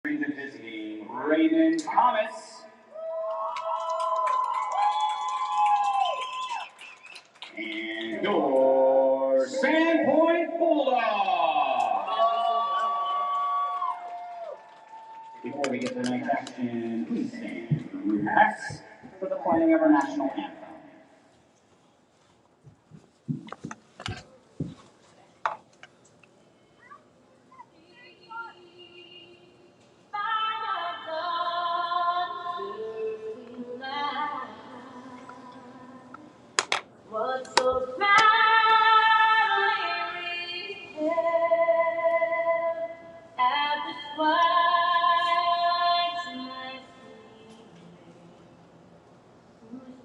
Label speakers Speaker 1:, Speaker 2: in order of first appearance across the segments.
Speaker 1: Visiting Raymond Thomas. And your Sandpoint Bulldog. Before we get to the next action, please stand relax for the playing of our national anthem.
Speaker 2: What's so proudly we hailed at the twilight's night, whose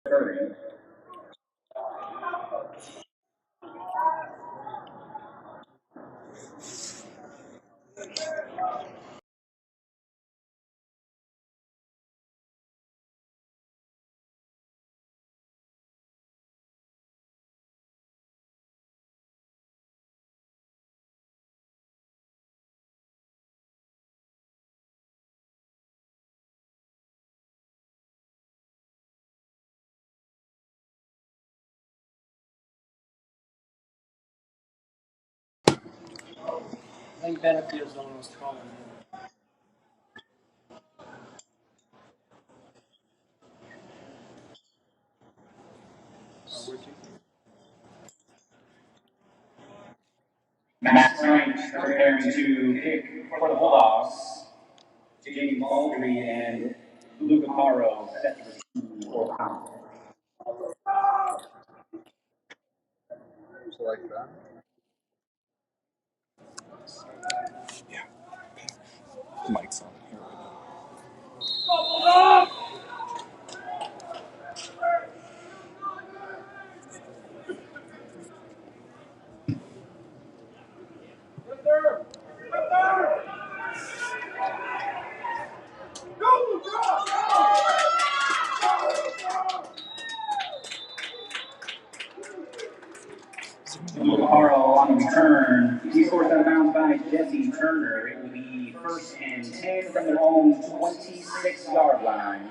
Speaker 1: Curry.
Speaker 3: I think Benefield's the one who was calling.
Speaker 1: Max Rank preparing to kick for the Bulldogs. Jamie Baldry and Luca Caro set to receive for pound.
Speaker 4: Like that. Mike's on here right now.
Speaker 1: Luca Caro on the return. He scores out of bounds by Jesse Turner. It will be first and 10 from their own 26-yard line.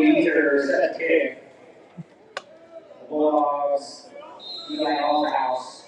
Speaker 1: either set that kick. The Bulldogs, you got all the house.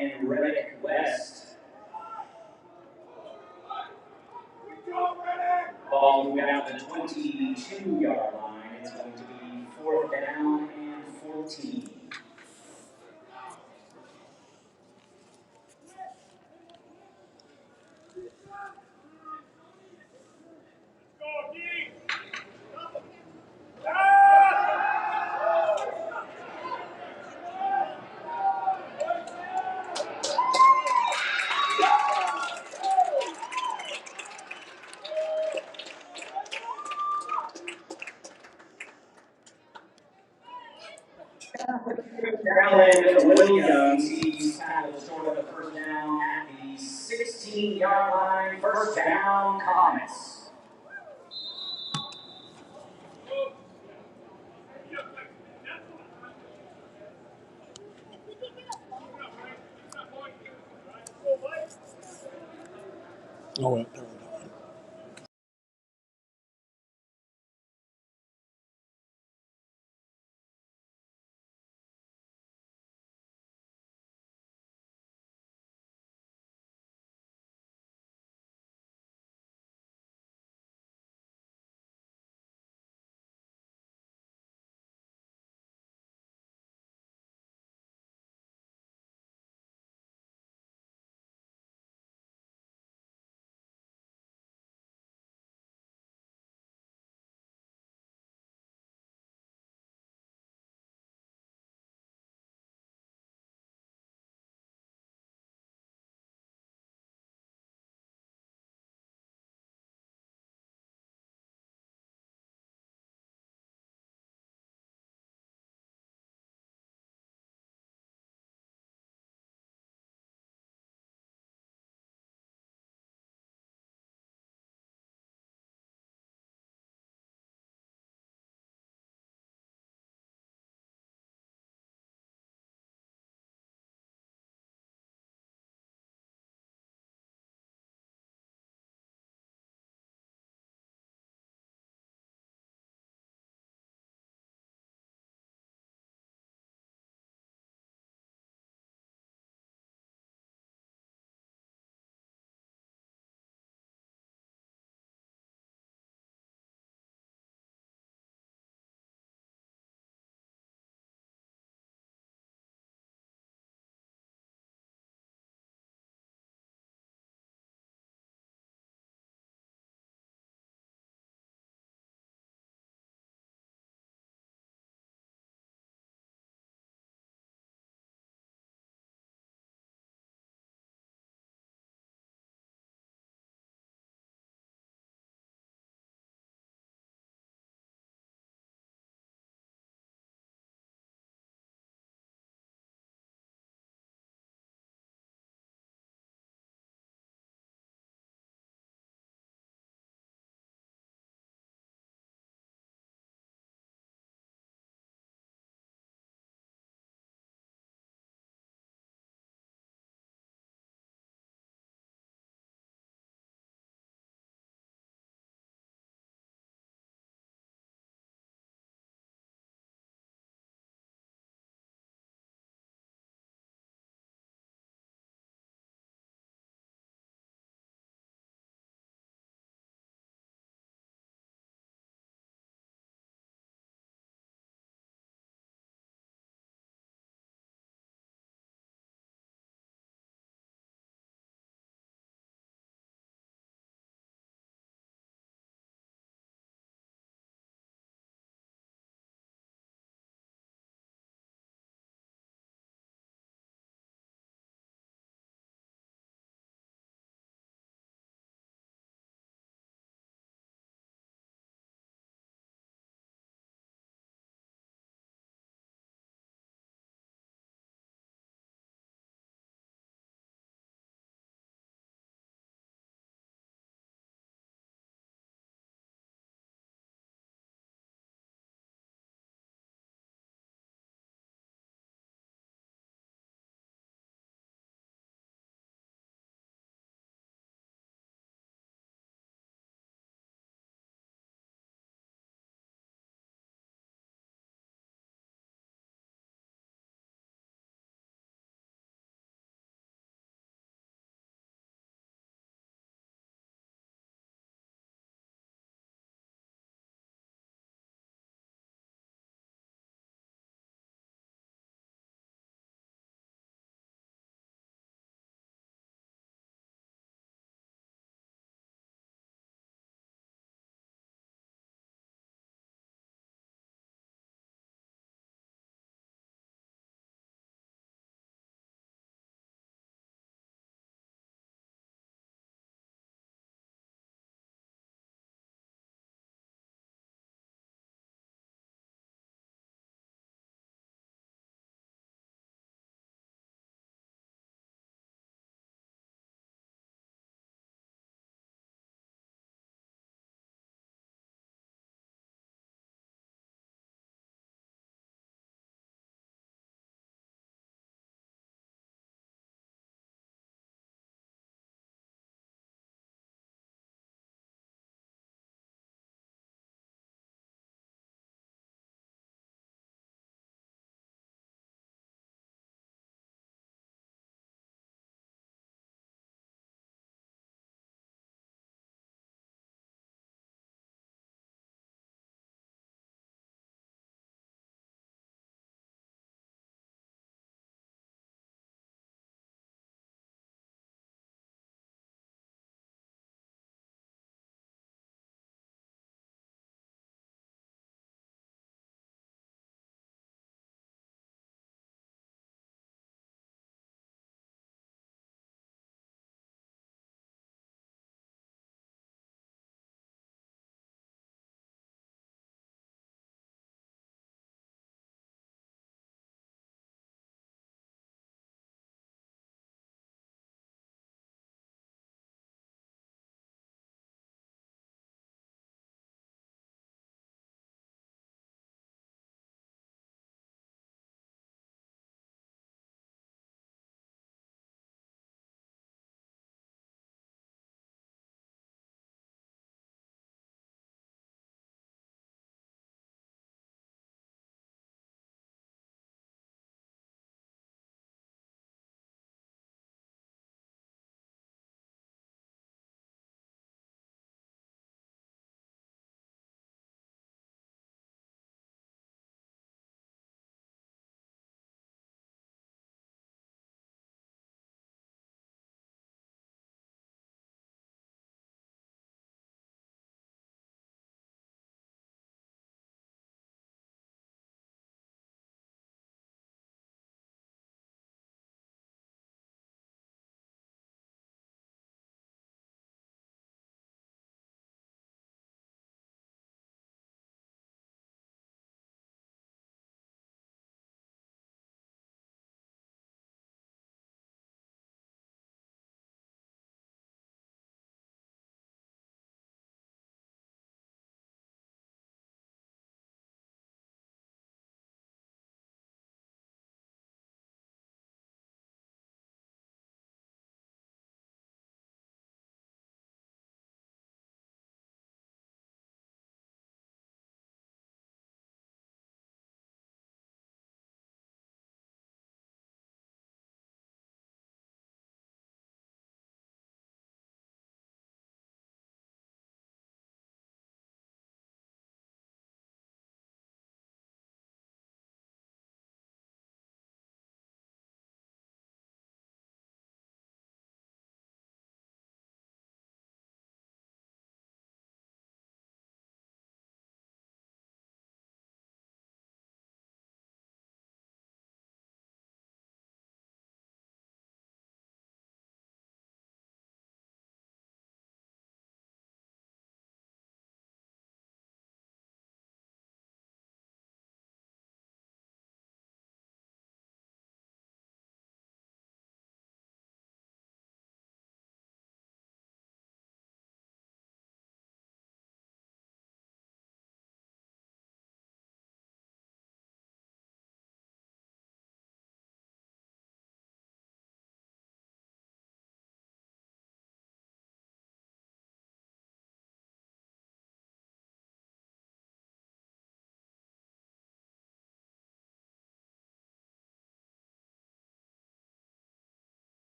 Speaker 1: and Reddick West. Ball moving out to the 22-yard line. It's going to be 4th down and 14. Alan Williams, he's tackled short of the first down at the 16-yard line. First down, Comets.
Speaker 4: Oh, wait, there we go.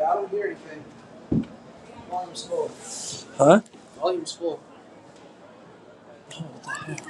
Speaker 3: I don't hear anything. Volume's full.
Speaker 4: Huh?
Speaker 3: Volume's full.
Speaker 4: Oh, what the heck?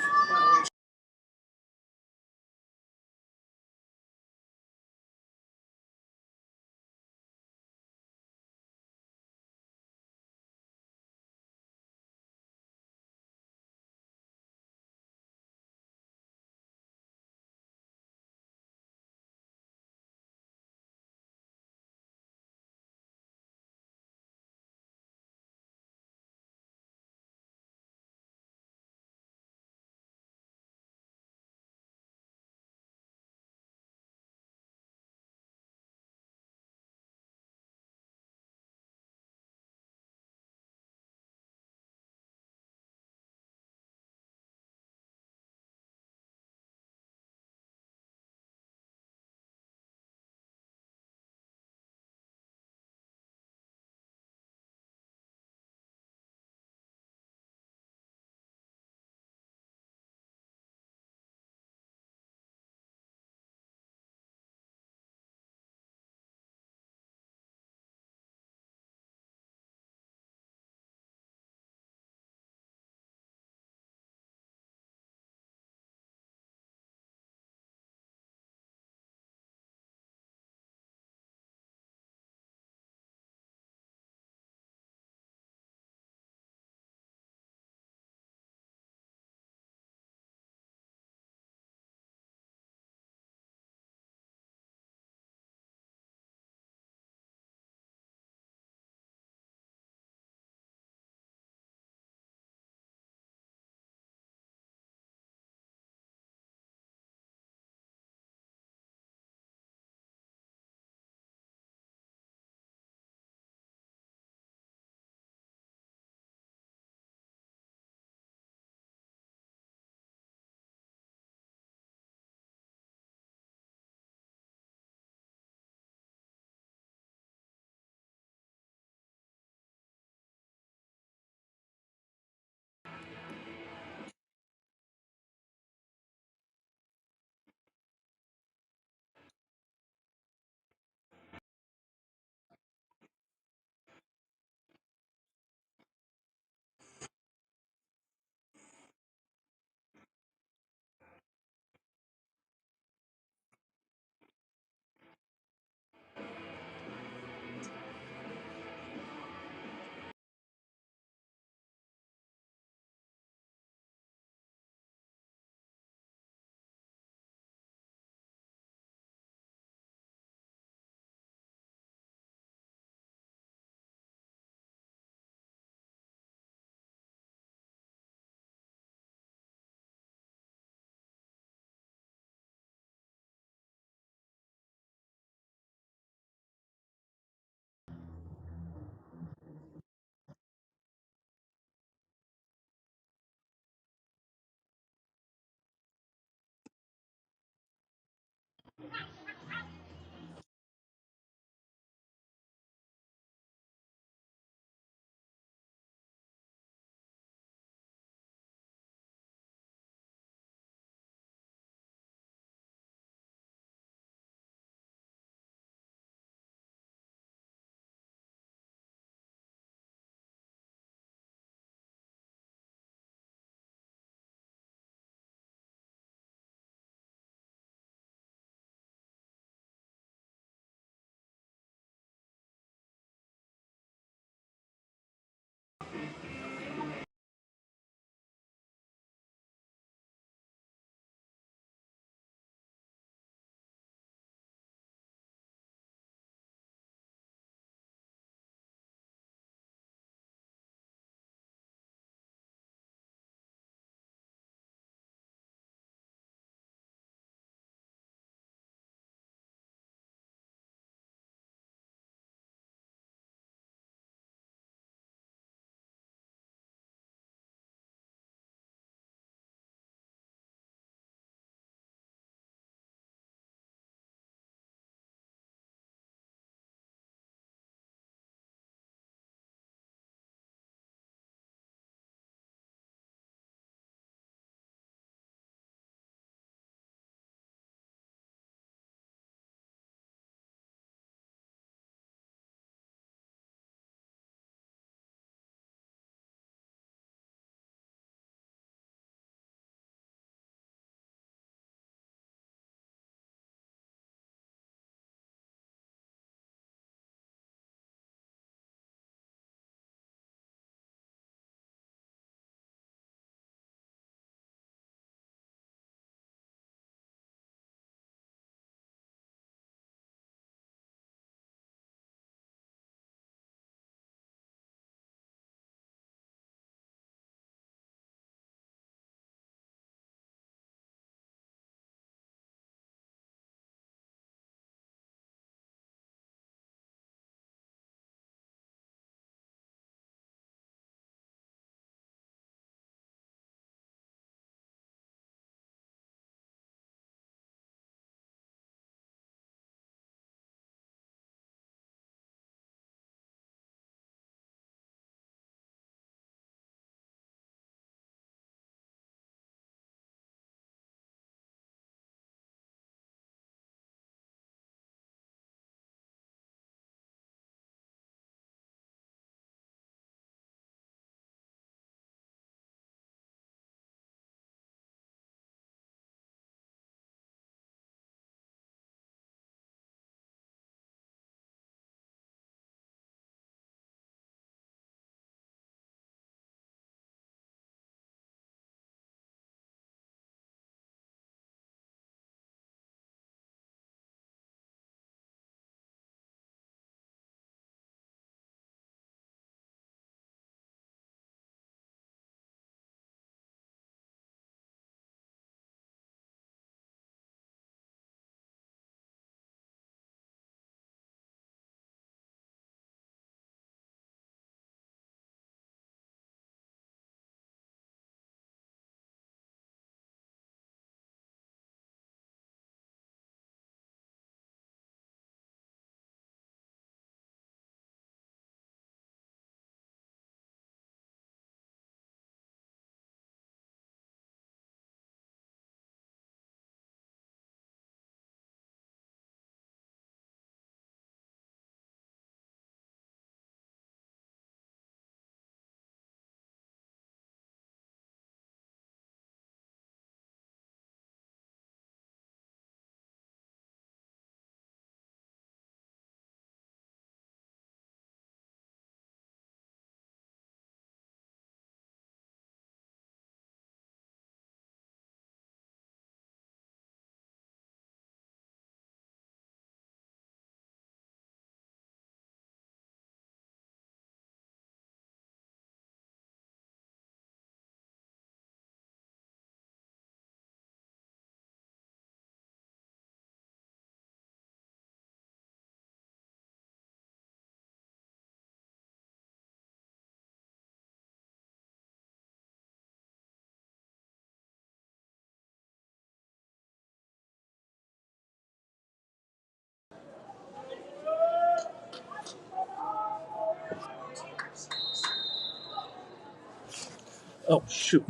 Speaker 4: Oh, shoot.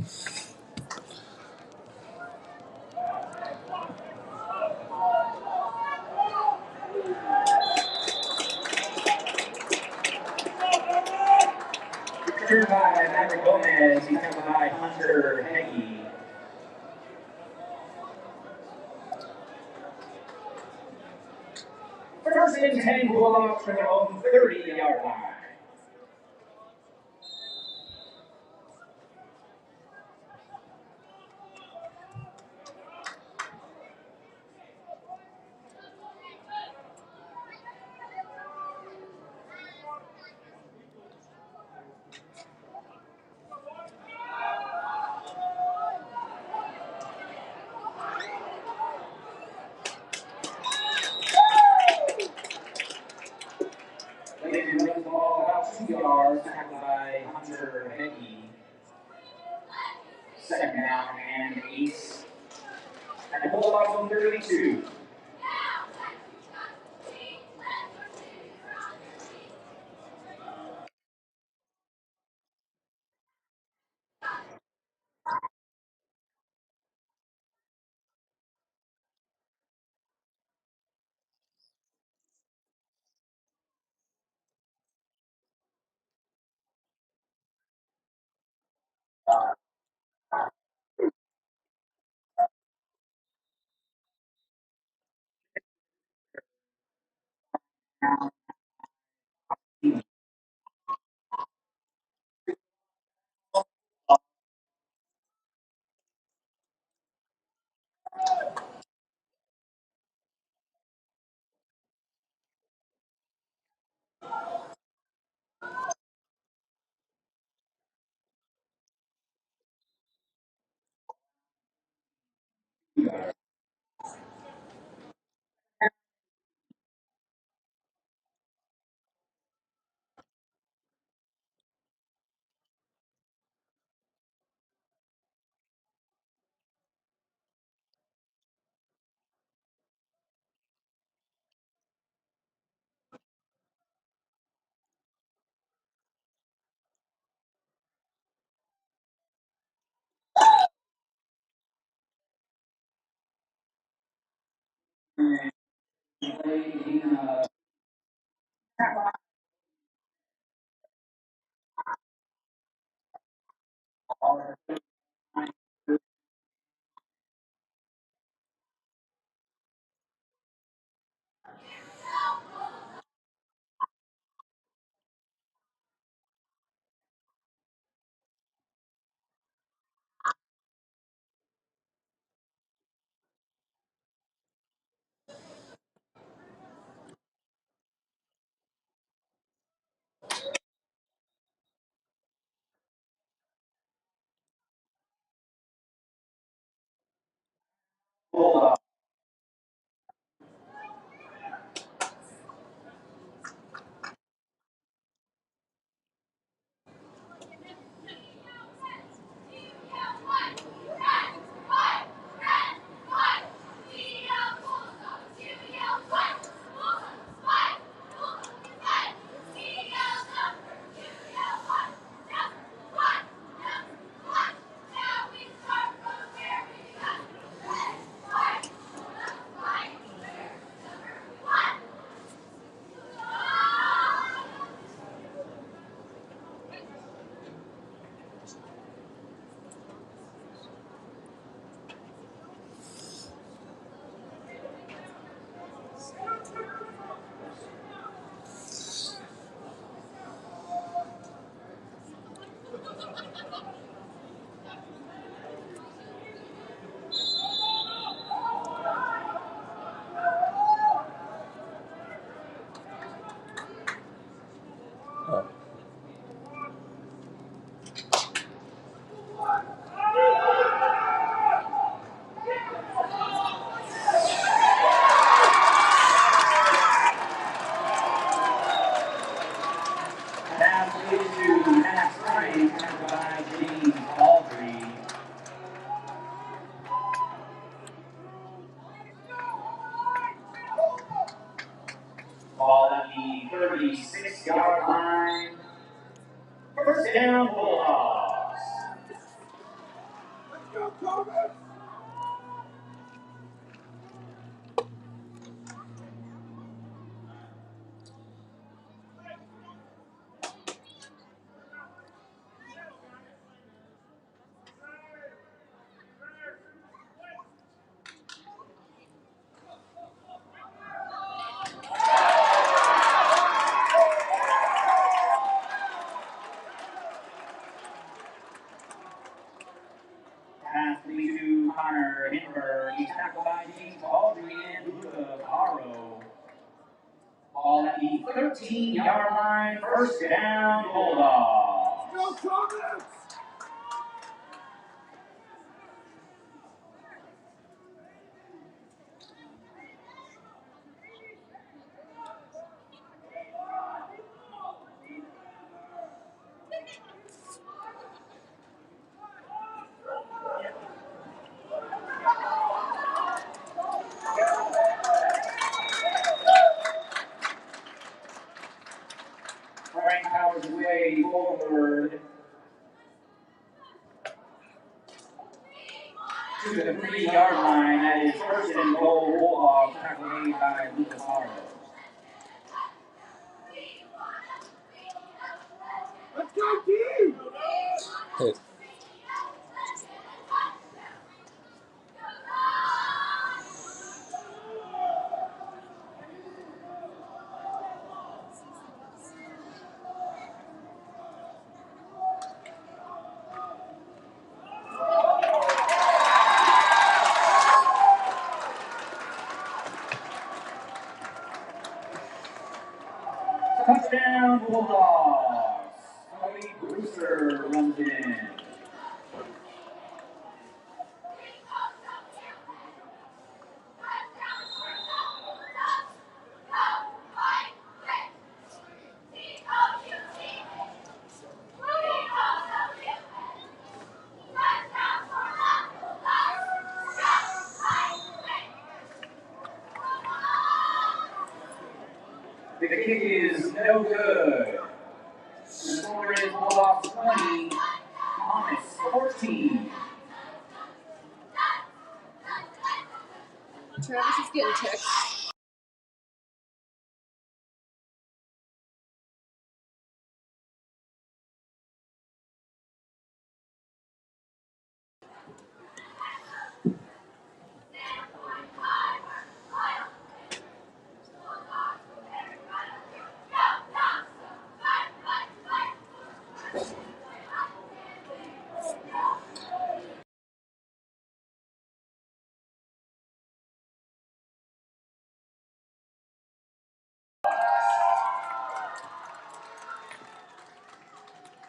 Speaker 1: Returned by Maverick Gomez. He's covered by Hunter Heggie. First and 10 Bulldogs from their own 30-yard line. Later runs the ball about 2 yards, tackled by Hunter Heggie. Second down and 8. At the Bulldogs on 32. Bulldogs.
Speaker 4: Oh.
Speaker 1: Pass into Matt Frank, tackled by James Baldry. Ball at the 36-yard line. First down, Bulldogs. Connor Hindenburg. He's tackled by James Baldry and Luca Caro. Ball at the 13-yard line, first down, Bulldogs.
Speaker 2: Go Comets!
Speaker 1: Frank powers his way forward to the 3-yard line. That is first and goal, Bulldogs, tackle made by Luca Caro.
Speaker 2: Let's go, team!
Speaker 4: Hey.
Speaker 1: Touchdown, Bulldogs. Cody Brewster runs it in. The kick is no good. The score is Bulldogs 20, Thomas 14.
Speaker 5: Travis is getting texts.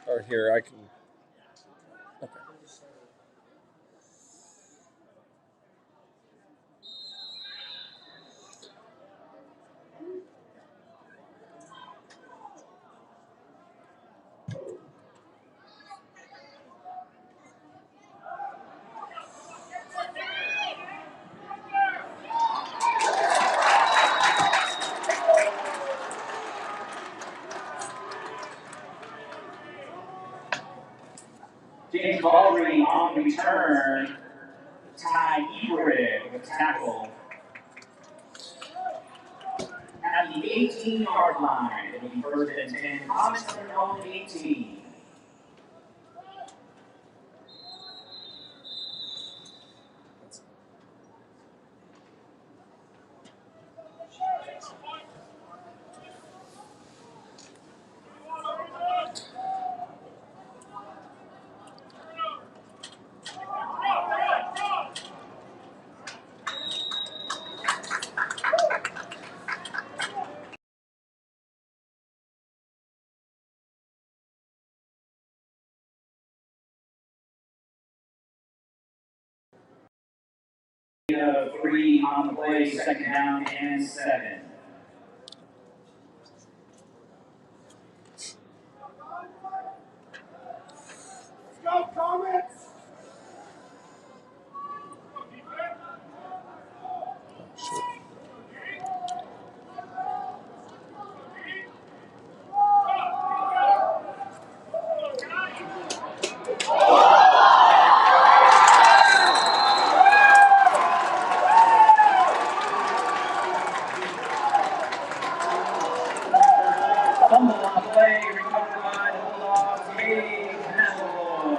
Speaker 4: Or here, I can. Okay.
Speaker 1: James Baldry on return. Ty Ebrig with tackle. At the 18-yard line, it'll be first and 10. Thomas on their own 18. Three on the play, second down and 7.
Speaker 2: Go Comets!
Speaker 1: Fumble on the play, recovered by the Bulldogs, Gabe McElroy.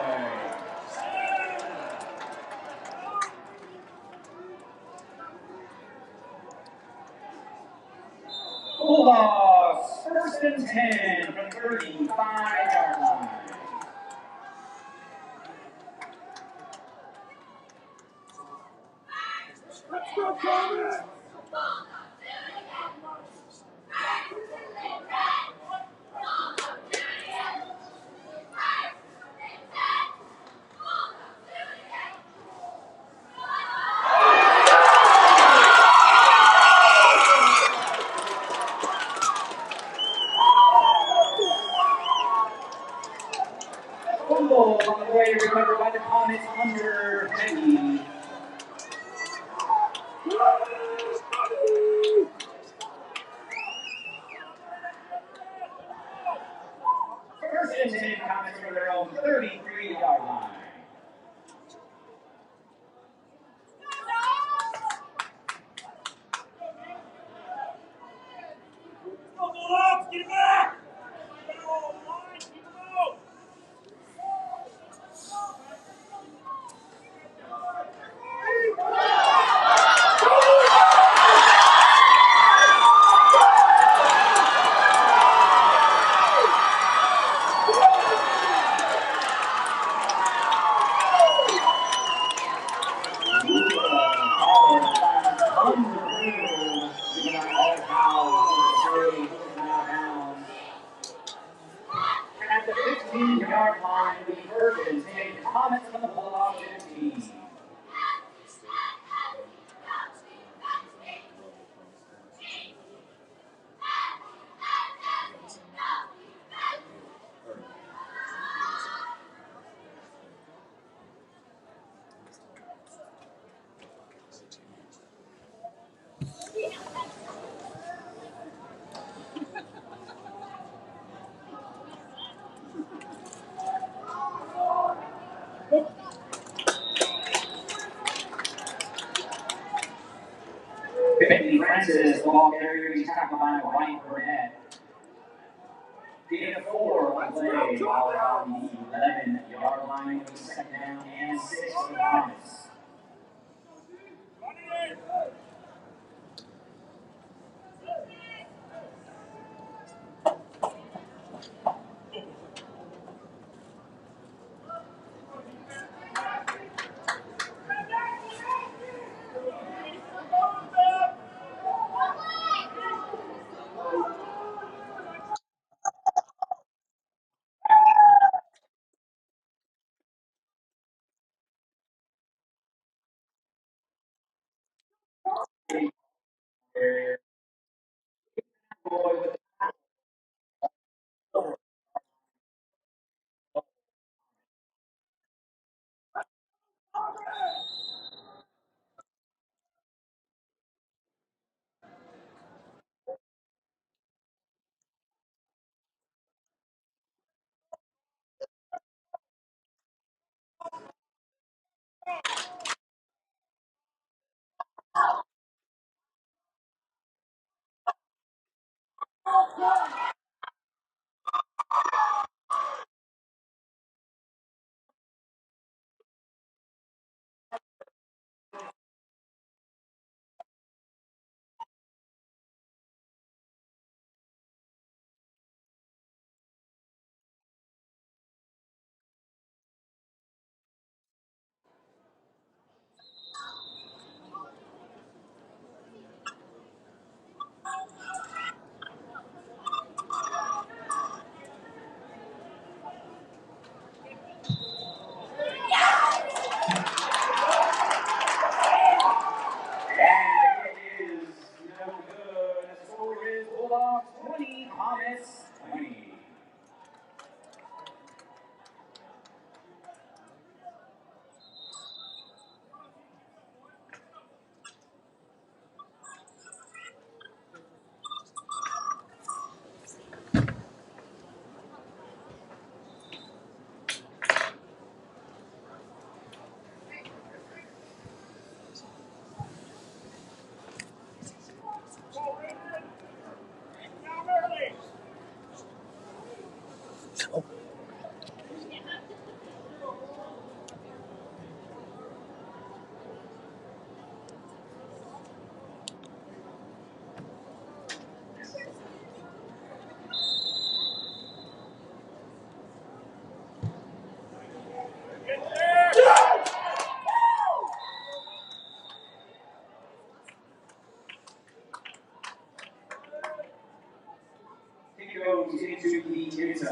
Speaker 1: Bulldogs, first and 10 from 35-yard line.
Speaker 2: Comets!
Speaker 1: Fumble on the way, recovered by the Comets under Peggy. First and 10 Comets for their own 33-yard line.
Speaker 2: Get back!
Speaker 1: At the 15-yard line, the first and 10 Comets from the Bulldog 15. Bentley Francis, the ball carrier, he's tackled by Ryan Burnett. Gain of 4 on play, all out the 11-yard line, second down and 6 for the Comets. Bulldogs 20, Comets 20.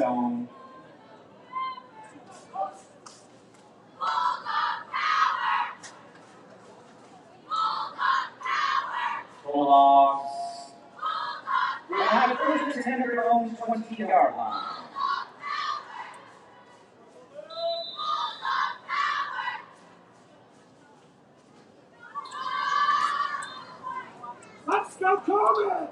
Speaker 1: zone. Bulldogs. We're going to have a first and 10 at their own 20-yard line.
Speaker 2: Let's go, Corbin!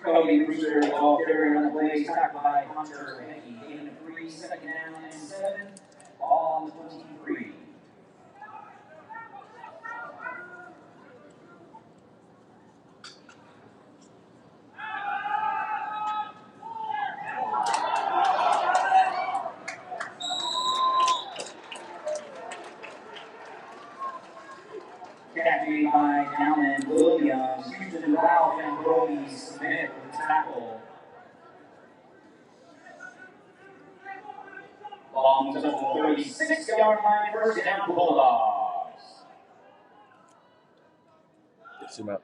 Speaker 1: Cody Brewster, ball carrier on the play, he's tackled by Hunter Hickey. Gain of 3, second down and 7. Ball on the 23. Catch made by Allen Williams, Houston Ralph and Brody Smith with the tackle. Ball moves up to the 36-yard line, first down Bulldogs.
Speaker 4: Zoom out.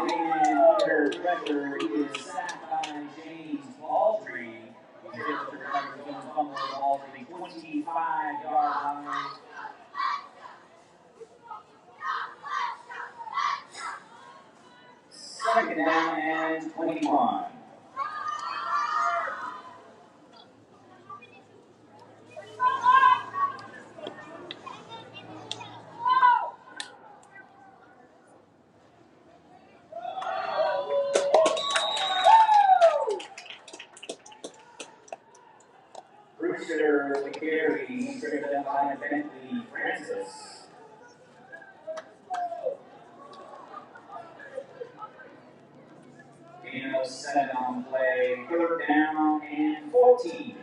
Speaker 1: Raymond under pressure, he is sacked by James Baldry. He's able to recover his own fumble with the ball to the 25-yard line. Second down and 21. Brewster with the carry, he's driven up by Bentley Francis. Gain of 7 on play, third down and 14.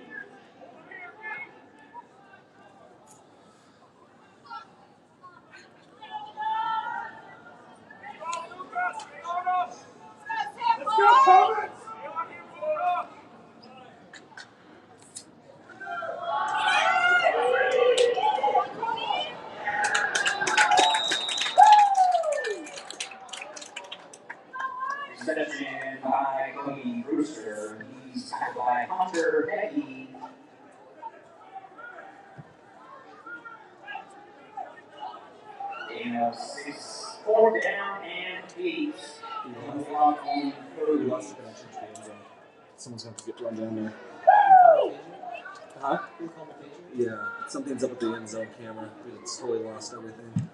Speaker 2: Let's go, Corbin!
Speaker 1: Reception by Cody Brewster. He's tackled by Hunter Hickey. Gain of 6, fourth down and 8. Clock on 30.
Speaker 4: Someone's going to get run down there. Huh? Yeah, something's up with the end zone camera. It's totally lost everything.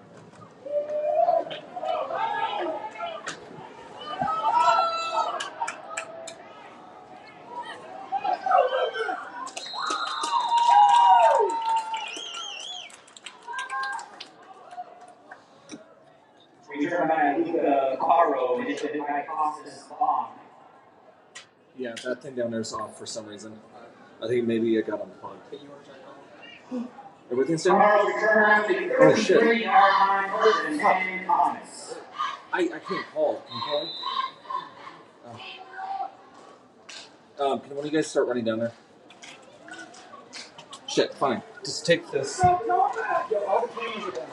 Speaker 1: Return by Luca Caro, initiated by Costas Bach.
Speaker 4: Yeah, that thing down there's off for some reason. I think maybe it got unplugged. Everything's down?
Speaker 1: Caro returns the 33-yard line, first and 10, Thomas.
Speaker 4: I can't call. Can you call it? Can one of you guys start running down there? Shit, fine. Just take this.
Speaker 2: Let's go, Corbin! Yo, all the cameras are down.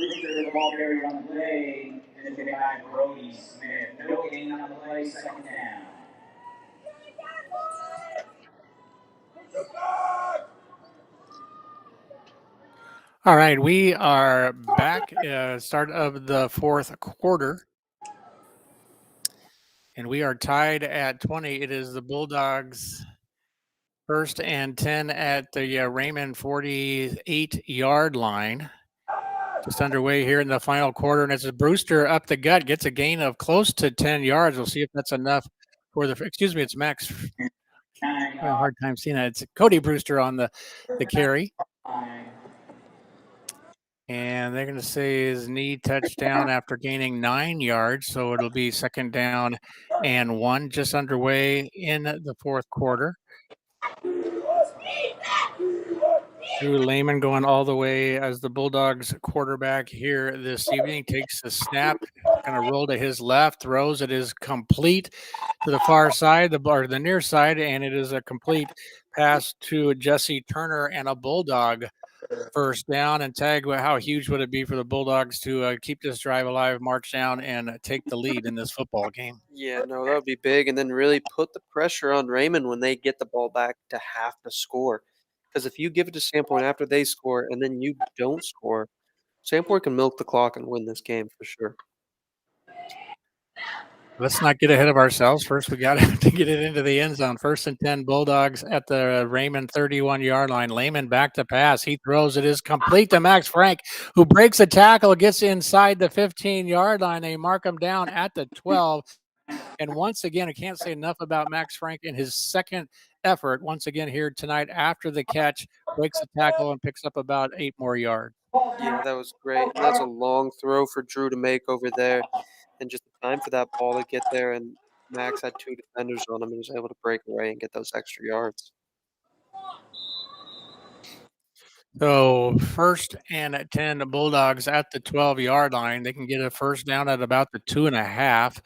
Speaker 1: Brewster, the ball carrier on the play, is the guy Brody Smith. No gain on the play, second down.
Speaker 6: All right, we are back. Start of the fourth quarter. And we are tied at 20. It is the Bulldogs' 1st and 10 at the Raymond 48-yard line. Just underway here in the final quarter. And it's Brewster up the gut, gets a gain of close to 10 yards. We'll see if that's enough for the, excuse me, it's Max. I have a hard time seeing that. It's Cody Brewster on the carry. And they're going to say his knee touchdown after gaining 9 yards. So it'll be 2nd down and 1, just underway in the fourth quarter. Drew Raymond going all the way as the Bulldogs quarterback here this evening. Takes the snap, going to roll to his left, throws. It is complete to the far side, the near side, and it is a complete pass to Jesse Turner and a Bulldog first down. And Tag, how huge would it be for the Bulldogs to keep this drive alive, march down, and take the lead in this football game?
Speaker 7: Yeah, no, that would be big, and then really put the pressure on Raymond when they get the ball back to have to score. Because if you give it to Sandpoint after they score and then you don't score, Sandpoint can milk the clock and win this game for sure.
Speaker 6: Let's not get ahead of ourselves. First, we got to get it into the end zone. 1st and 10, Bulldogs at the Raymond 31-yard line. Layman back to pass. He throws. It is complete to Max Frank, who breaks a tackle, gets inside the 15-yard line. They mark him down at the 12. And once again, I can't say enough about Max Frank in his second effort. Once again here tonight after the catch, breaks a tackle and picks up about 8 more yards.
Speaker 7: Yeah, that was great, and that's a long throw for Drew to make over there, and just the time for that ball to get there, and Max had 2 defenders on him and was able to break away and get those extra yards.
Speaker 6: So 1st and 10, the Bulldogs at the 12-yard line. They can get a first down at about the 2.5.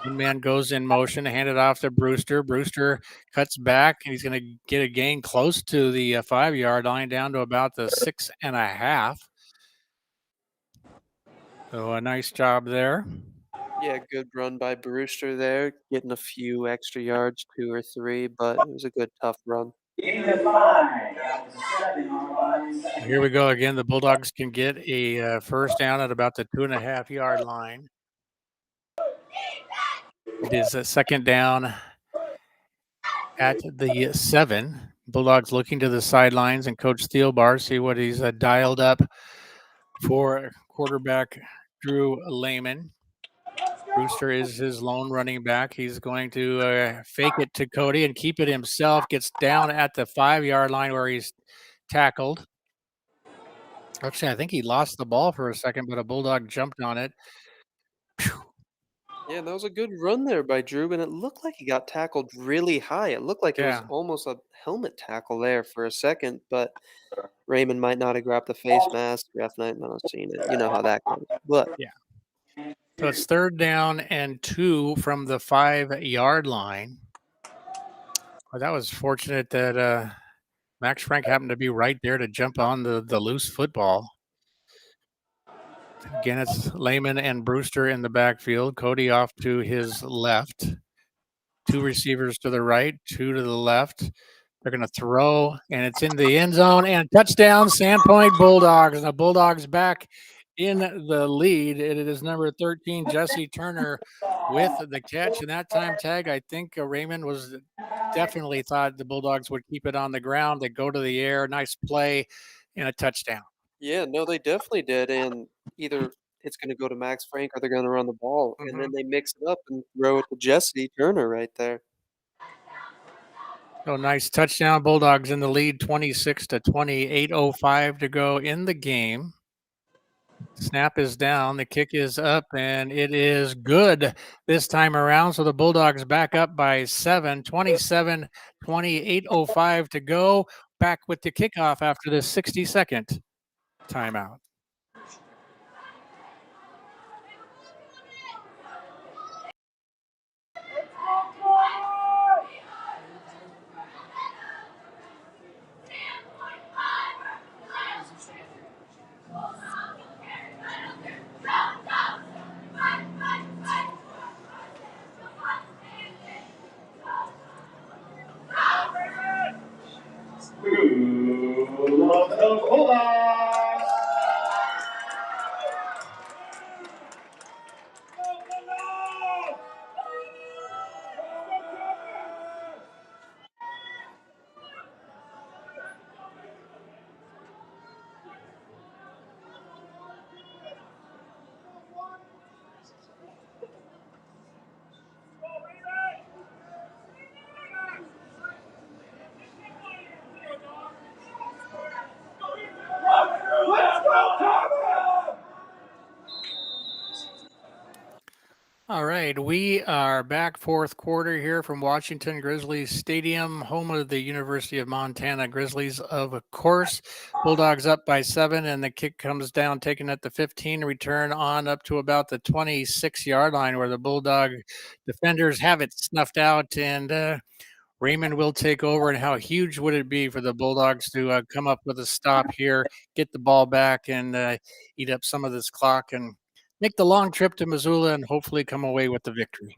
Speaker 6: One man goes in motion, hand it off to Brewster. Brewster cuts back, and he's going to get a gain close to the 5-yard line, down to about the 6.5. So a nice job there.
Speaker 7: Yeah, good run by Brewster there, getting a few extra yards, 2 or 3, but it was a good, tough run.
Speaker 6: Here we go again. The Bulldogs can get a first down at about the 2.5-yard line. It is a 2nd down at the 7. Bulldogs looking to the sidelines, and Coach Thielbar see what he's dialed up for quarterback Drew Layman. Brewster is his lone running back. He's going to fake it to Cody and keep it himself. Gets down at the 5-yard line where he's tackled. Actually, I think he lost the ball for a second, but a Bulldog jumped on it.
Speaker 7: Yeah, that was a good run there by Drew, and it looked like he got tackled really high. It looked like it was almost a helmet tackle there for a second, but Raymond might not have grabbed the face mask. Ref might not have seen it. You know how that goes. But
Speaker 6: yeah. So it's 3rd down and 2 from the 5-yard line. Well, that was fortunate that Max Frank happened to be right there to jump on the loose football. Again, it's Layman and Brewster in the backfield. Cody off to his left. 2 receivers to the right, 2 to the left. They're going to throw, and it's in the end zone, and touchdown, Sandpoint Bulldogs. And the Bulldogs back in the lead. It is number 13, Jesse Turner, with the catch. And that time, Tag, I think Raymond was definitely thought the Bulldogs would keep it on the ground. They go to the air, nice play, and a touchdown.
Speaker 7: yeah, no, they definitely did. And either it's going to go to Max Frank or they're going to run the ball. And then they mix it up and throw it to Jesse Turner right there.
Speaker 6: So nice touchdown. Bulldogs in the lead, 26-20, 8:05 to go in the game. Snap is down. The kick is up, and it is good this time around. So the Bulldogs back up by 7, 27-20, 8:05 to go. Back with the kickoff after this 60-second timeout.
Speaker 1: those Bulldogs.
Speaker 2: Let's go, Thomas!
Speaker 6: All right, we are back fourth quarter here from Washington-Grizzly Stadium, home of the University of Montana Grizzlies, of course. Bulldogs up by 7, and the kick comes down, taken at the 15, return on up to about the 26-yard line where the Bulldog defenders have it snuffed out, and Raymond will take over. And how huge would it be for the Bulldogs to come up with a stop here, get the ball back, and eat up some of this clock and make the long trip to Missoula and hopefully come away with the victory.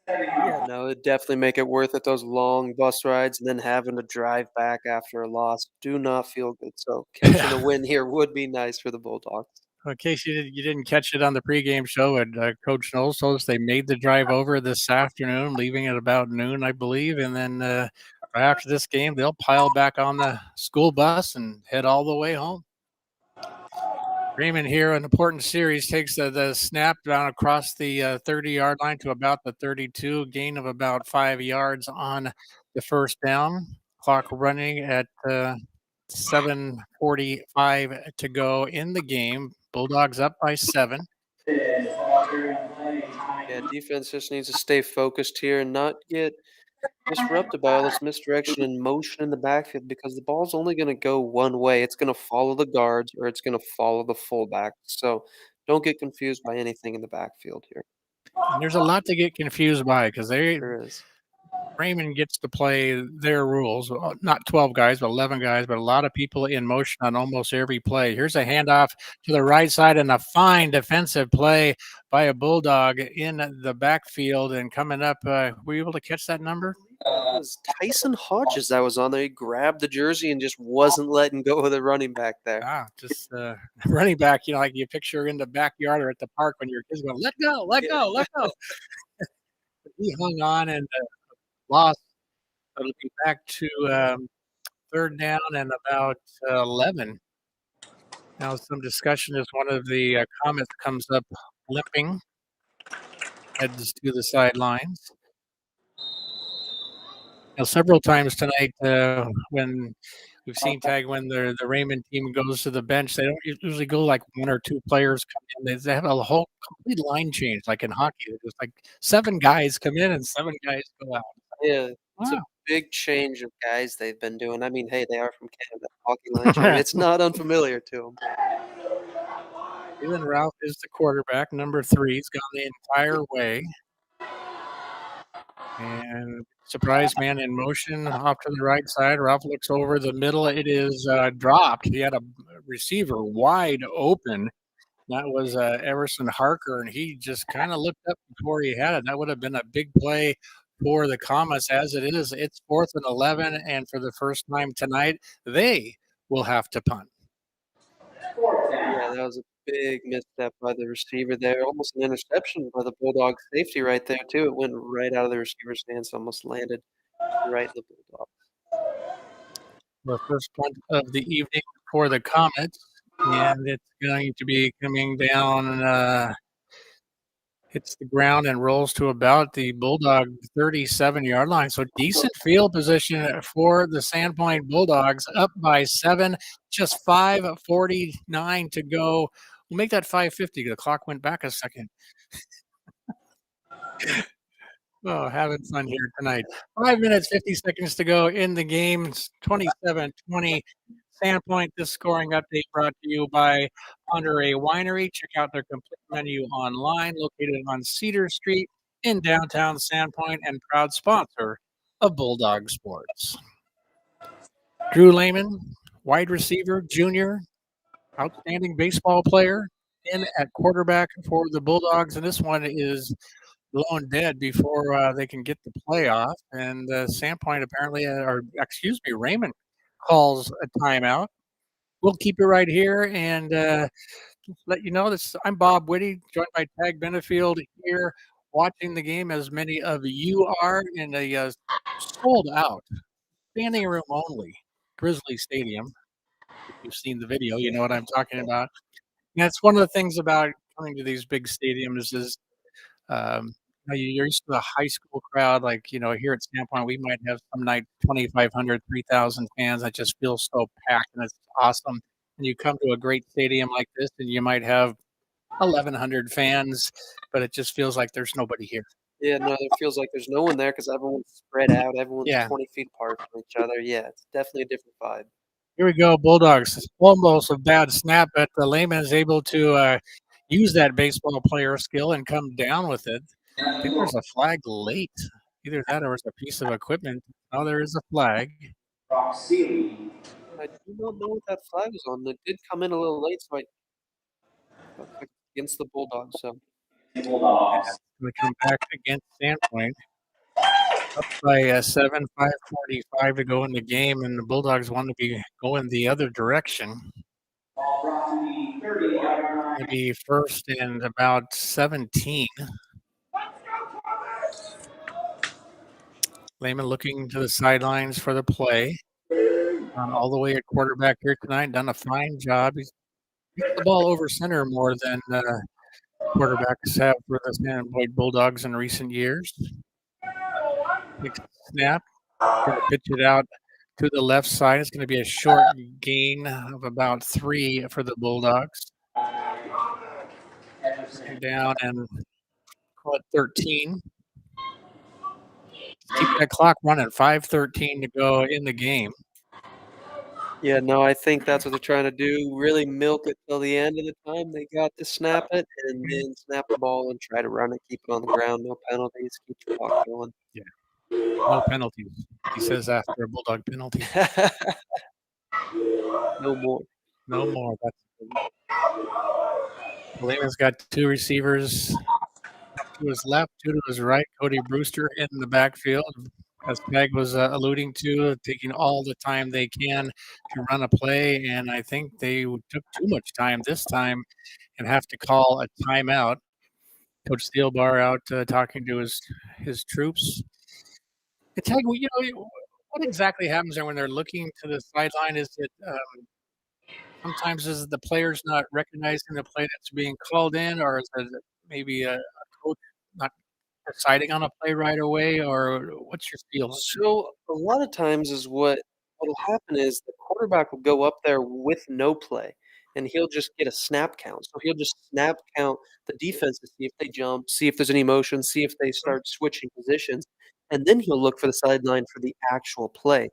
Speaker 7: Yeah, no, it'd definitely make it worth it. Those long bus rides and then having to drive back after a loss do not feel good. So catching a win here would be nice for the Bulldogs.
Speaker 6: In case you didn't catch it on the pregame show, and Coach Knowles told us they made the drive over this afternoon, leaving at about noon, I believe. And then right after this game, they'll pile back on the school bus and head all the way home. Raymond here, an important series, takes the snap down across the 30-yard line to about the 32, gain of about 5 yards on the first down. Clock running at 7:45 to go in the game. Bulldogs up by 7.
Speaker 7: Yeah, defense just needs to stay focused here and not get disrupted by all this misdirection and motion in the backfield because the ball's only going to go one way. It's going to follow the guards or it's going to follow the fullback. So don't get confused by anything in the backfield here.
Speaker 6: And there's a lot to get confused by because
Speaker 7: There is.
Speaker 6: Raymond gets to play their rules, not 12 guys, but 11 guys, but a lot of people in motion on almost every play. Here's a handoff to the right side and a fine defensive play by a Bulldog in the backfield and coming up. Were you able to catch that number?
Speaker 7: It was Tyson Hodges that was on there. He grabbed the jersey and just wasn't letting go of the running back there.
Speaker 6: Just running back, like you picture in the backyard or at the park when your kids go, let go, let go, let go. He hung on and lost. It'll be back to third down and about 11. Now some discussion as one of the Comets comes up limping, heads to the sidelines. Now, several times tonight when we've seen tag when the Raymond team goes to the bench, they don't usually go like one or two players come in. They have a whole complete line change, like in hockey. There's like 7 guys come in and 7 guys go out.
Speaker 7: Yeah, it's a big change of guys they've been doing. I mean, hey, they are from Canada. Hockey line change. It's not unfamiliar to them.
Speaker 6: Jalen Ralph is the quarterback, number 3. He's gone the entire way. And surprise man in motion off to the right side. Ralph looks over the middle. It is dropped. He had a receiver wide open. That was Everson Harker, and he just kind of looked up before he had it. That would have been a big play for the Comets. As it is, it's 4th and 11, and for the first time tonight, they will have to punt.
Speaker 7: Yeah, that was a big misstep by the receiver there. Almost an interception by the Bulldog safety right there, too. It went right out of the receiver's hands, almost landed right in the Bulldogs.
Speaker 6: The first punt of the evening for the Comets, and it's going to be coming down, hits the ground and rolls to about the Bulldog 37-yard line. So decent field position for the Sandpoint Bulldogs, up by 7, just 5:49 to go. We'll make that 5:50. The clock went back a second. Oh, having fun here tonight. 5 minutes, 50 seconds to go in the game. It's 27-20. Sandpoint, this scoring update brought to you by Ponderay Winery. Check out their complete menu online, located on Cedar Street in downtown Sandpoint, and proud sponsor of Bulldog Sports. Drew Lehman, wide receiver, junior, outstanding baseball player, in at quarterback for the Bulldogs, and this one is blown dead before they can get the playoff. And Sandpoint apparently, Raymond calls a timeout. we'll keep it right here and let you know this. I'm Bob Whitty, joined by Tag Benefield here, watching the game as many of you are in a sold out, standing room only Grizzly Stadium. If you've seen the video, you know what I'm talking about. And that's one of the things about coming to these big stadiums is you're used to the high school crowd. Like, here at Sandpoint, we might have some night 2,500, 3,000 fans. That just feels so packed and it's awesome. And you come to a great stadium like this, and you might have 1,100 fans, but it just feels like there's nobody here.
Speaker 7: Yeah, no, it feels like there's no one there because everyone's spread out. Everyone's
Speaker 6: Yeah.
Speaker 7: 20 feet apart from each other. Yeah, it's definitely a different vibe.
Speaker 6: Here we go, Bulldogs. Almost a bad snap, but the Layman is able to use that baseball player skill and come down with it. I think there's a flag late. Either that or it's a piece of equipment. Oh, there is a flag.
Speaker 7: I do not know what that flag was on. It did come in a little late, so I felt like against the Bulldogs. So
Speaker 1: Bulldogs.
Speaker 6: Going to come back against Sandpoint. Up by 7, 5:45 to go in the game, and the Bulldogs want to be going the other direction.
Speaker 1: Ball brought to the 30-yard line.
Speaker 6: Going to be first and about 17. Lehman looking to the sidelines for the play. All the way at quarterback here tonight, done a fine job. He's hit the ball over center more than quarterbacks have for the Sandpoint Bulldogs in recent years. Big snap. Going to pitch it out to the left side. It's going to be a short gain of about 3 for the Bulldogs. Down and call it 13. Keep that clock running. 5:13 to go in the game.
Speaker 7: yeah, no, I think that's what they're trying to do. Really milk it till the end of the time they got to snap it, and then snap the ball and try to run it, keep it on the ground, no penalties, keep the clock going.
Speaker 6: Yeah, no penalties. He says after a Bulldog penalty.
Speaker 7: No more.
Speaker 6: No more. Lehman's got 2 receivers. To his left, 2 to his right. Cody Brewster in the backfield, as Peg was alluding to, taking all the time they can to run a play. And I think they took too much time this time and have to call a timeout. Coach Steelbar out talking to his troops. And Teg, what exactly happens there when they're looking to the sideline? Is it sometimes is the players not recognizing the play that's being called in, or is it maybe a coach not deciding on a play right away, or what's your feel?
Speaker 7: So a lot of times is what'll happen is the quarterback will go up there with no play, and he'll just get a snap count. So he'll just snap count the defense to see if they jump, see if there's any motion, see if they start switching positions, and then he'll look for the sideline for the actual play.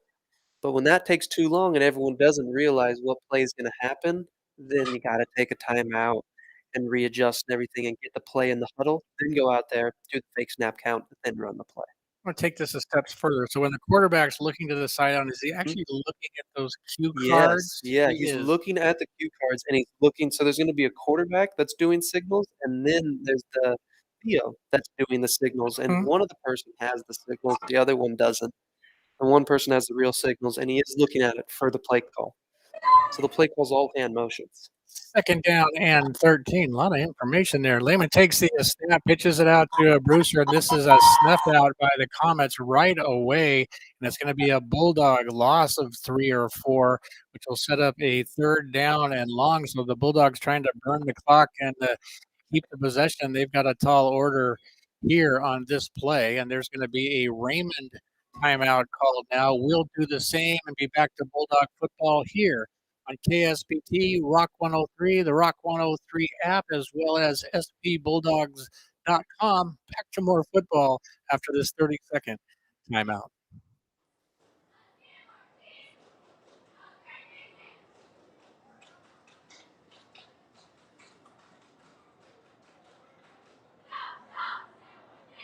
Speaker 7: But when that takes too long and everyone doesn't realize what play is gonna happen, then you gotta take a timeout and readjust and everything and get the play in the huddle, then go out there, do the fake snap count, and then run the play.
Speaker 6: I'm gonna take this a step further. So when the quarterback's looking to the sideline, is he
Speaker 7: Mhm.
Speaker 6: actually looking at those cue
Speaker 7: Yes,
Speaker 6: cards?
Speaker 7: yeah,
Speaker 6: He
Speaker 7: he's
Speaker 6: is.
Speaker 7: looking at the cue cards and he's looking so there's gonna be a quarterback that's doing signals, and then there's the Theo that's doing the signals, and
Speaker 6: Mhm.
Speaker 7: one of the person has the signals, the other one doesn't. And one person has the real signals, and he is looking at it for the play call. So the play call's all hand motions.
Speaker 6: Second down and 13. A lot of information there. Lehman takes the snap, pitches it out to Brewster, and this is a snuffed out by the Comets right away. And it's going to be a Bulldog loss of 3 or 4, which will set up a third down and long. So the Bulldogs trying to burn the clock and keep the possession. They've got a tall order here on this play, and there's going to be a Raymond timeout called now. We'll do the same and be back to Bulldog football here on KSPT, Rock 103, the Rock 103 app, as well as spbulldogs.com. Back to more football after this 30-second timeout.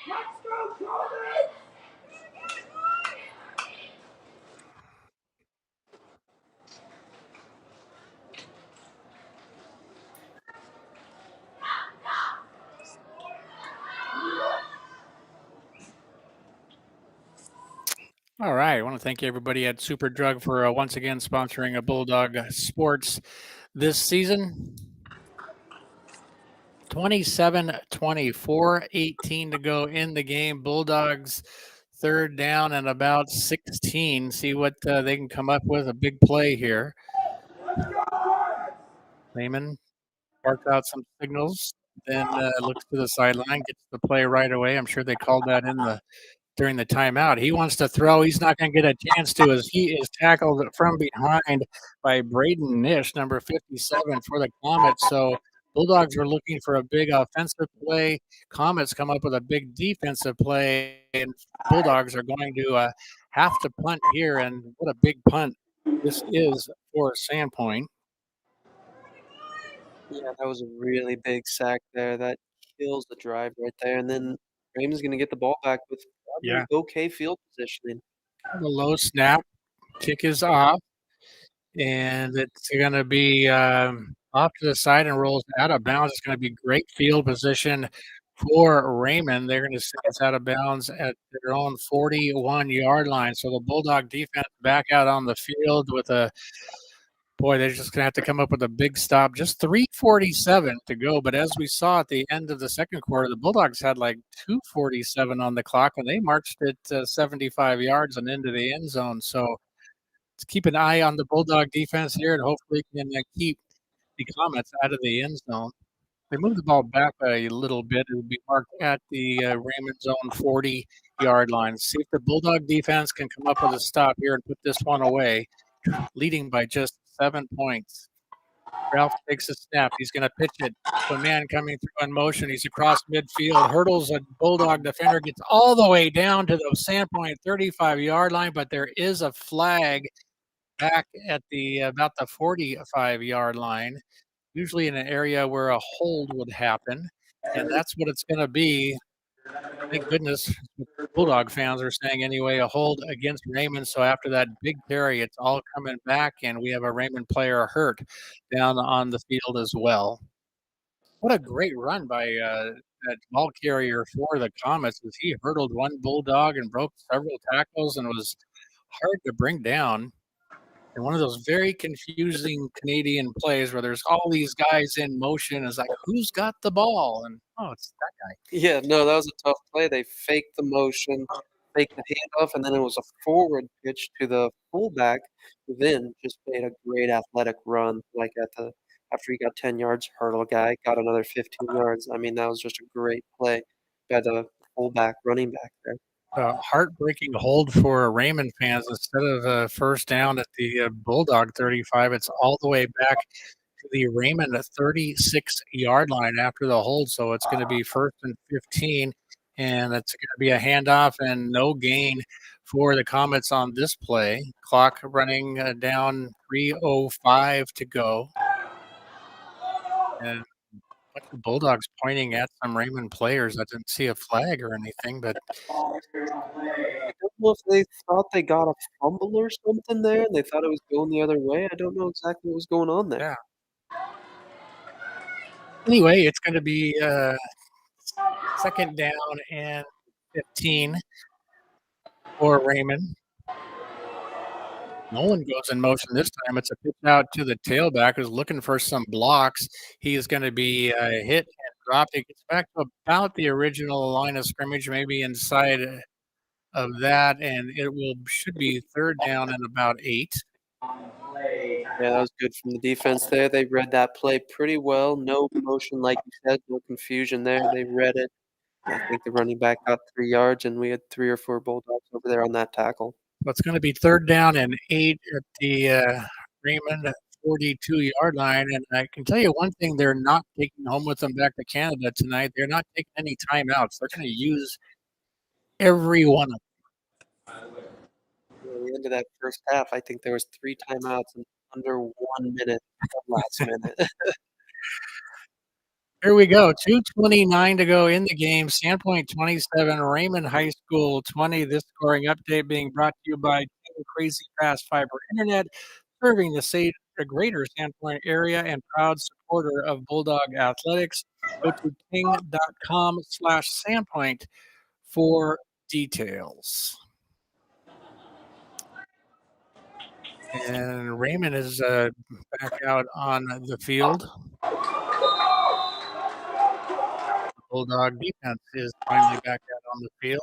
Speaker 2: Let's go, Corbin!
Speaker 6: All right. I want to thank everybody at Super Drug for once again sponsoring a Bulldog Sports this season. 27-24, 18 to go in the game. Bulldogs third down and about 16. See what they can come up with. A big play here. Raymond barks out some signals, then looks to the sideline, gets the play right away. I'm sure they called that in during the timeout. He wants to throw. He's not going to get a chance to as he is tackled from behind by Braden Nish, number 57 for the Comets. So Bulldogs were looking for a big offensive play. Comets come up with a big defensive play, and Bulldogs are going to have to punt here. And what a big punt this is for Sandpoint.
Speaker 7: Yeah, that was a really big sack there. That kills the drive right there. And then Raymond's going to get the ball back with probably okay field positioning.
Speaker 6: The low snap, kick is off, and it's going to be off to the side and rolls out of bounds. It's going to be great field position for Raymond. They're going to say it's out of bounds at their own 41-yard line. So the Bulldog defense back out on the field with they're just going to have to come up with a big stop. Just 3:47 to go. But as we saw at the end of the second quarter, the Bulldogs had like 2:47 on the clock, and they marched it 75 yards and into the end zone. So let's keep an eye on the Bulldog defense here, and hopefully can keep the Comets out of the end zone. They moved the ball back a little bit. It will be marked at the Raymond zone 40-yard line. See if the Bulldog defense can come up with a stop here and put this one away, leading by just 7 points. Ralph takes a snap. He's going to pitch it to a man coming through in motion. He's across midfield, hurdles a Bulldog defender, gets all the way down to the Sandpoint 35-yard line, but there is a flag back at about the 45-yard line, usually in an area where a hold would happen, and that's what it's going to be. Thank goodness Bulldog fans are saying anyway, a hold against Raymond. So after that big carry, it's all coming back, and we have a Raymond player hurt down on the field as well. What a great run by that ball carrier for the Comets as he hurdled one Bulldog and broke several tackles and was hard to bring down. And one of those very confusing Canadian plays where there's all these guys in motion. It's like, who's got the ball? And, it's that guy.
Speaker 7: Yeah, no, that was a tough play. They faked the motion, faked the handoff, and then it was a forward pitch to the fullback, who then just made a great athletic run, like after he got 10 yards, hurdle guy, got another 15 yards. I mean, that was just a great play by the fullback running back there.
Speaker 6: Heartbreaking hold for Raymond fans. Instead of a first down at the Bulldog 35, it's all the way back to the Raymond 36-yard line after the hold. So it's going to be 1st and 15, and it's going to be a handoff and no gain for the Comets on this play. Clock running down, 3:05 to go. And the Bulldogs pointing at some Raymond players. I didn't see a flag or anything, but
Speaker 7: I don't know if they thought they got a fumble or something there, and they thought it was going the other way. I don't know exactly what was going on there.
Speaker 6: Yeah. Anyway, it's going to be 2nd down and 15 for Raymond. Nolan goes in motion this time. It's a pitch out to the tailback who's looking for some blocks. He is going to be hit and dropped. It gets back to about the original line of scrimmage, maybe inside of that, and it should be 3rd down and about 8.
Speaker 7: Yeah, that was good from the defense there. They read that play pretty well. No motion, like you said, no confusion there. They read it. I think the running back got 3 yards, and we had 3 or 4 Bulldogs over there on that tackle.
Speaker 6: Well, it's going to be 3rd down and 8 at the Raymond 42-yard line. And I can tell you one thing, they're not taking home with them back to Canada tonight. They're not taking any timeouts. They're going to use every one of them.
Speaker 7: At the end of that first half, I think there was 3 timeouts in under 1 minute of last minute.
Speaker 6: Here we go. 2:29 to go in the game. Sandpoint 27, Raymond High School 20. This scoring update being brought to you by Crazy Fast Fiber Internet, serving the greater Sandpoint area and proud supporter of Bulldog Athletics. Go to ting.com/Sandpoint for details. And Raymond is back out on the field. The Bulldog defense is finally back out on the field.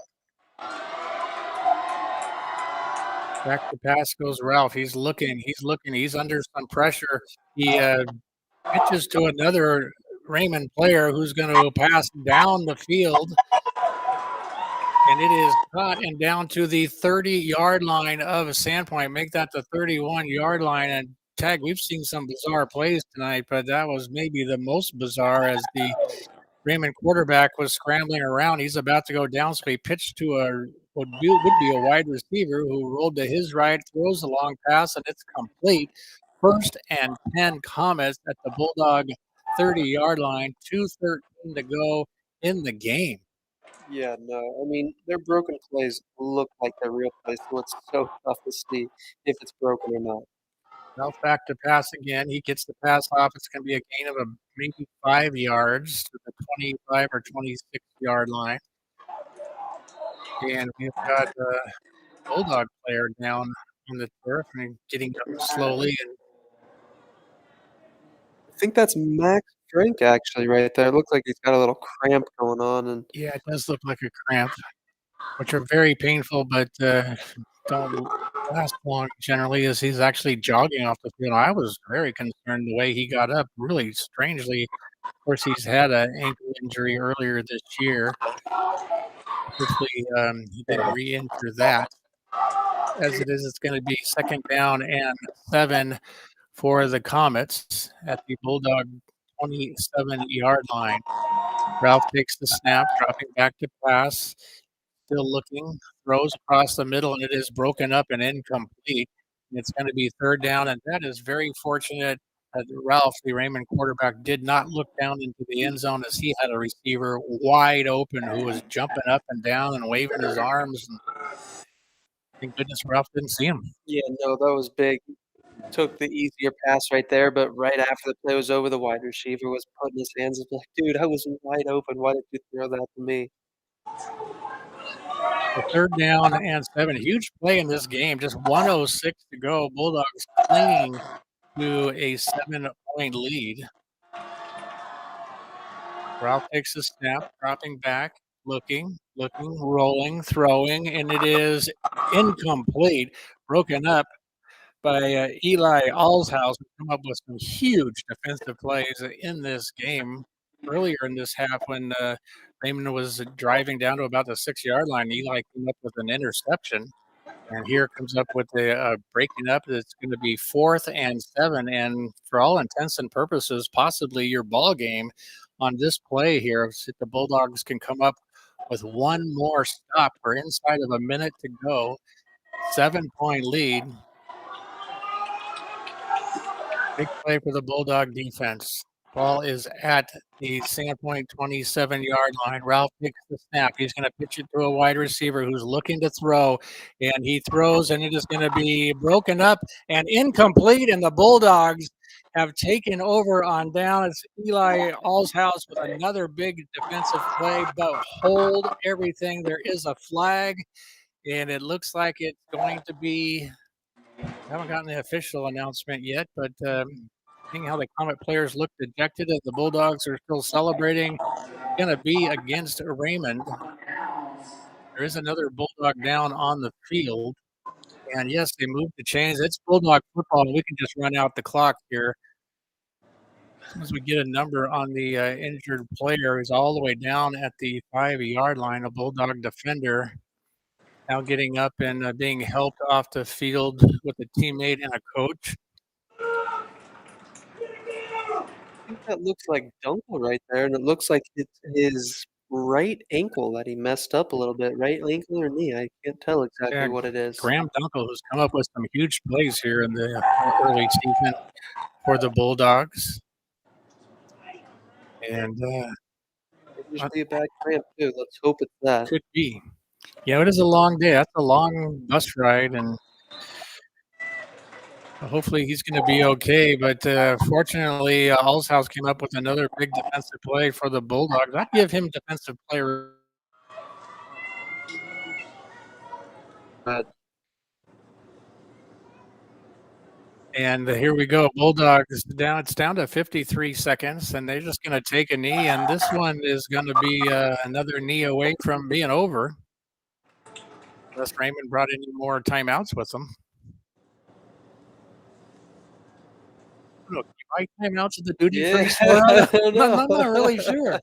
Speaker 6: Back to pass goes Ralph. He's looking. He's under some pressure. He pitches to another Raymond player who's going to pass down the field. And it is caught and down to the 30-yard line of Sandpoint. Make that the 31-yard line. And Tag, we've seen some bizarre plays tonight, but that was maybe the most bizarre as the Raymond quarterback was scrambling around. He's about to go down, so he pitched to would be a wide receiver who rolled to his right, throws a long pass, and it's complete. 1st and 10 Comets at the Bulldog 30-yard line, 2:13 to go in the game.
Speaker 7: Yeah, no. I mean, their broken plays look like they're real plays, so it's so tough to see if it's broken or not.
Speaker 6: Ralph back to pass again. He gets the pass off. It's going to be a gain of maybe 5 yards to the 25 or 26-yard line. And we've got a Bulldog player down on the turf and getting up slowly. And
Speaker 7: I think that's Max Drink actually right there. It looks like he's got a little cramp going on. And
Speaker 6: yeah, it does look like a cramp, which are very painful, but don't last long generally as he's actually jogging off the field. I was very concerned the way he got up, really strangely. Of course, he's had an ankle injury earlier this year. Hopefully, he didn't re-injure that. As it is, it's going to be 2nd down and 7 for the Comets at the Bulldog 27-yard line. Ralph takes the snap, dropping back to pass. Still looking, throws across the middle, and it is broken up and incomplete. And it's going to be 3rd down, and that is very fortunate that Ralph, the Raymond quarterback, did not look down into the end zone as he had a receiver wide open who was jumping up and down and waving his arms. And thank goodness Ralph didn't see him.
Speaker 7: yeah, no, that was big. Took the easier pass right there, but right after the play was over, the wide receiver was putting his hands up like, dude, I was wide open. Why did you throw that to me?
Speaker 6: So 3rd down and 7. Huge play in this game. Just 1:06 to go. Bulldogs clinging to a 7-point lead. Ralph takes the snap, dropping back, looking, rolling, throwing, and it is incomplete. Broken up by Eli Allshouse, who come up with some huge defensive plays in this game. Earlier in this half, when Raymond was driving down to about the 6-yard line, Eli came up with an interception. And here comes up with the breaking up. It's going to be 4th and 7. And for all intents and purposes, possibly your ball game on this play here. If the Bulldogs can come up with one more stop for inside of a minute to go, 7-point lead. Big play for the Bulldog defense. Ball is at the Sandpoint 27-yard line. Ralph takes the snap. He's going to pitch it to a wide receiver who's looking to throw, and he throws, and it is going to be broken up and incomplete, and the Bulldogs have taken over on down. It's Eli Allshouse with another big defensive play, but hold everything. There is a flag, and it looks like it's going to be – I haven't gotten the official announcement yet, but seeing how the Comet players look dejected as the Bulldogs are still celebrating, going to be against Raymond. There is another Bulldog down on the field. And yes, they moved the chains. It's Bulldog football, and we can just run out the clock here. As soon as we get a number on the injured player, he's all the way down at the 5-yard line, a Bulldog defender. Now getting up and being helped off the field with a teammate and a coach.
Speaker 7: I think that looks like Dunkel right there, and it looks like it's his right ankle that he messed up a little bit. Right ankle or knee? I can't tell exactly what it is.
Speaker 6: Graham Dunkel, who's come up with some huge plays here in the early season for the Bulldogs. And
Speaker 7: It must be a bad cramp, too. Let's hope it's that.
Speaker 6: Could be. Yeah, it is a long day. That's a long bus ride, and hopefully he's going to be okay. But fortunately, Allshouse came up with another big defensive play for the Bulldogs. I'd give him defensive player.
Speaker 7: But
Speaker 6: And here we go. Bulldogs down. It's down to 53 seconds, and they're just going to take a knee. And this one is going to be another knee away from being over. Unless Raymond brought any more timeouts with them. Look, you buy timeouts at the duty-free store? I'm not really sure.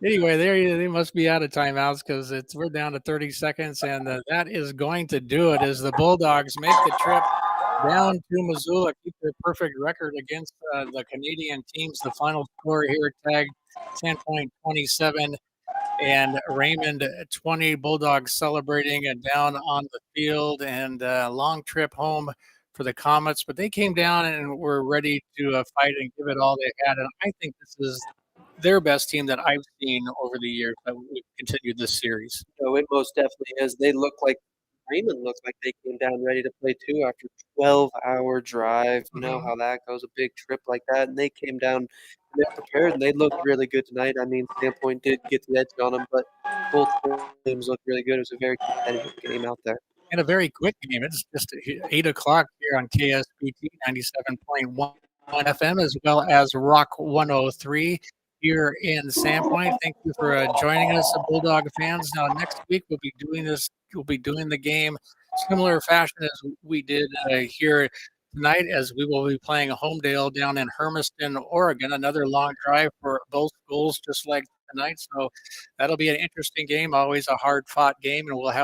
Speaker 6: Anyway, they must be out of timeouts because we're down to 30 seconds, and that is going to do it as the Bulldogs make the trip down to Missoula, keep their perfect record against the Canadian teams. The final score here tagged Sandpoint 27 and Raymond 20. Bulldogs celebrating down on the field, and a long trip home for the Comets, but they came down and were ready to fight and give it all they had. And I think this is their best team that I've seen over the years that we've continued this series.
Speaker 7: No, it most definitely is. Raymond looks like they came down ready to play too after a 12-hour drive. You know how that goes, a big trip like that. And they came down and they're prepared, and they looked really good tonight. I mean, Sandpoint did get the edge on them, but both teams looked really good. It was a very competitive game out there.
Speaker 6: And a very quick game. It's just 8 o'clock here on KSBT 97.1 FM as well as Rock 103 here in Sandpoint. Thank you for joining us, Bulldog fans. Now, next week we'll be doing this. We'll be doing the game similar fashion as we did here tonight, as we will be playing a Homedale down in Hermiston, Oregon. Another long drive for both schools, just like tonight. So that'll be an interesting game, always a hard-fought game, and we'll have